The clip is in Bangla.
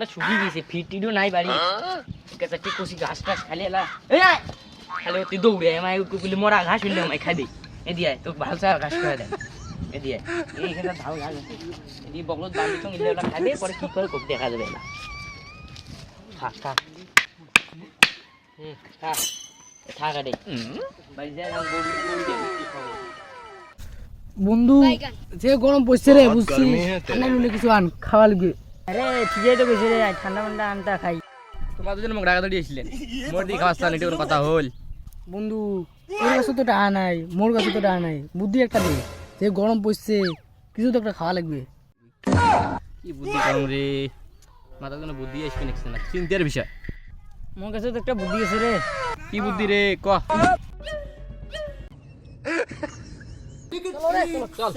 জলটা শুকিয়ে গেছে ফিটিডও নাই বাড়ি ঠিক কষি ঘাস টাস খালি এলা খালি তুই দৌড়ে আমায় কুকুলি মরা ঘাস হইলে আমায় খাই দে এদিকে তো ভালো চা ঘাস খাওয়া দেয় এদিকে এইখানে ধাও ঘাস আছে এদিকে বগলত বাড়ির সঙ্গে এলে ওটা খাবে পরে কি করে খুব দেখা যাবে না থাক থাক থাক থাক রে বাড়ি যায় বন্ধু যে গরম পড়ছে রে বুঝছি ঠান্ডা নিলে কিছু আন খাওয়া লাগবে। আরে ঠিকই তো কইছে রে ঠান্ডা মান্ডা আনটা খাই তোমরা দুজন মোক ডাকা দিয়েছিলেন মোর দি খাওয়া স্থান এটা কোনো কথা হল বন্ধু ওর কাছে তো টাকা নাই মোর কাছে তো টাকা নাই বুদ্ধি একটা দে যে গরম পড়ছে কিছু তো একটা খাওয়া লাগবে। কি বুদ্ধি কাম রে মাথা কোনো বুদ্ধি আসবে নাকি না চিন্তার বিষয় মোর কাছে তো একটা বুদ্ধি আছে রে কি বুদ্ধি রে ক চল